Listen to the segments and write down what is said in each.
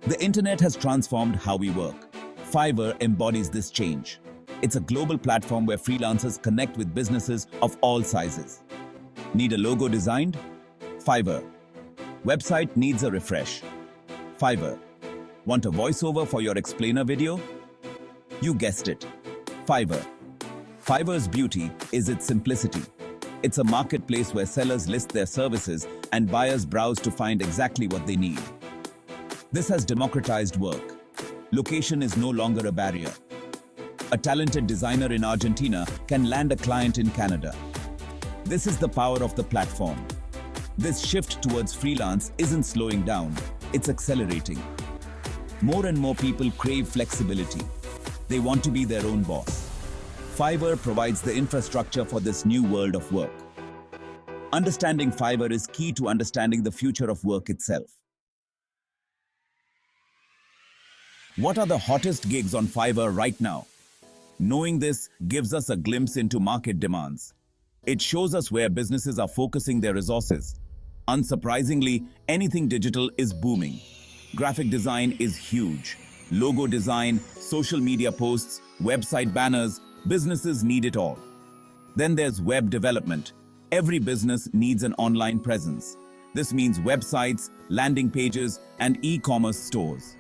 The internet has transformed how we work. Fiverr embodies this change. It's a global platform where freelancers connect with businesses of all sizes. Need a logo designed? Fiverr. Website needs a refresh? Fiverr. Want a voiceover for your explainer video? You guessed it. Fiverr. Fiverr's beauty is its simplicity. It's a marketplace where sellers list their services and buyers browse to find exactly what they need. This has democratized work. Location is no longer a barrier. A talented designer in Argentina can land a client in Canada. This is the power of the platform. This shift towards freelance isn't slowing down, it's accelerating. More and more people crave flexibility. They want to be their own boss. Fiverr provides the infrastructure for this new world of work. Understanding Fiverr is key to understanding the future of work itself. What are the hottest gigs on Fiverr right now? Knowing this gives us a glimpse into market demands. It shows us where businesses are focusing their resources. Unsurprisingly, anything digital is booming. Graphic design is huge. Logo design, social media posts, website banners, businesses need it all. Then there's web development. Every business needs an online presence. This means websites, landing pages, and e-commerce stores.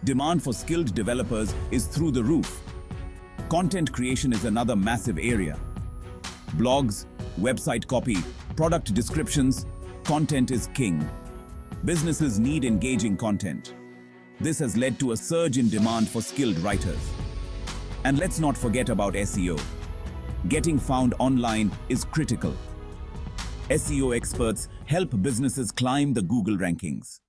Demand for skilled developers is through the roof. Content creation is another massive area. Blogs, website copy, product descriptions, content is king. Businesses need engaging content. This has led to a surge in demand for skilled writers. And let's not forget about SEO. Getting found online is critical. SEO experts help businesses climb the Google rankings.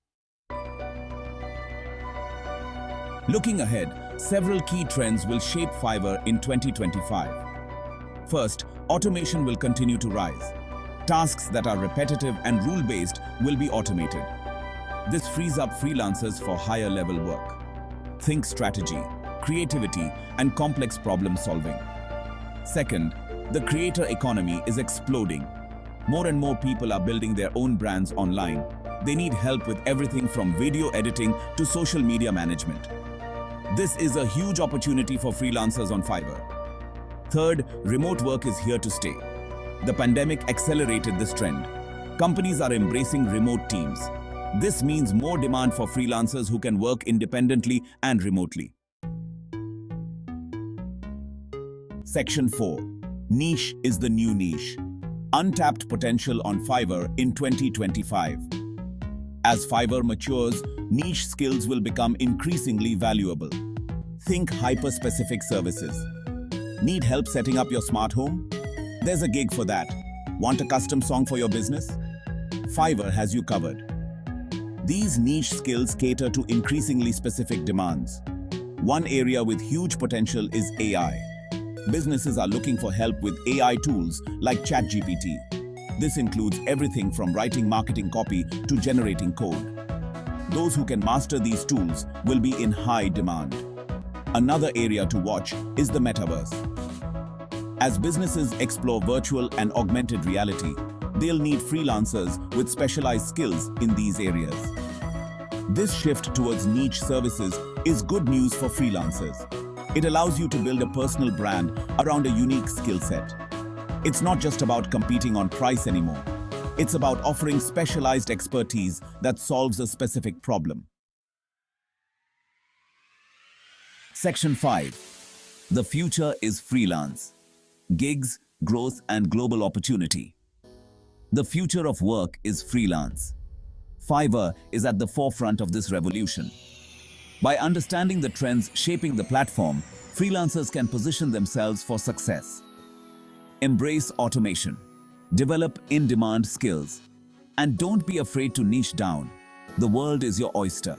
Looking ahead, several key trends will shape Fiverr in 2025. First, automation will continue to rise. Tasks that are repetitive and rule-based will be automated. This frees up freelancers for higher-level work. Think strategy, creativity, and complex problem-solving. Second, the creator economy is exploding. More and more people are building their own brands online. They need help with everything from video editing to social media management. This is a huge opportunity for freelancers on Fiverr. Third, remote work is here to stay. The pandemic accelerated this trend. Companies are embracing remote teams. This means more demand for freelancers who can work independently and remotely. Section 4. Niche is the new niche. Untapped potential on Fiverr in 2025. As Fiverr matures, niche skills will become increasingly valuable. Think hyper-specific services. Need help setting up your smart home? There's a gig for that. Want a custom song for your business? Fiverr has you covered. These niche skills cater to increasingly specific demands. One area with huge potential is AI. Businesses are looking for help with AI tools like ChatGPT. This includes everything from writing marketing copy to generating code. Those who can master these tools will be in high demand. Another area to watch is the Metaverse. As businesses explore virtual and augmented reality, they'll need freelancers with specialized skills in these areas. This shift towards niche services is good news for freelancers. It allows you to build a personal brand around a unique skill set. It's not just about competing on price anymore. It's about offering specialized expertise that solves a specific problem. Section 5. The future is freelance. Gigs, growth, and global opportunity. The future of work is freelance. Fiverr is at the forefront of this revolution. By understanding the trends shaping the platform, freelancers can position themselves for success. Embrace automation. Develop in-demand skills. And don't be afraid to niche down. The world is your oyster.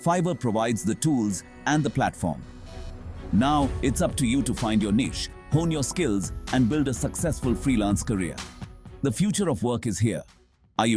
Fiverr provides the tools and the platform. Now, it's up to you to find your niche, hone your skills, and build a successful freelance career. The future of work is here.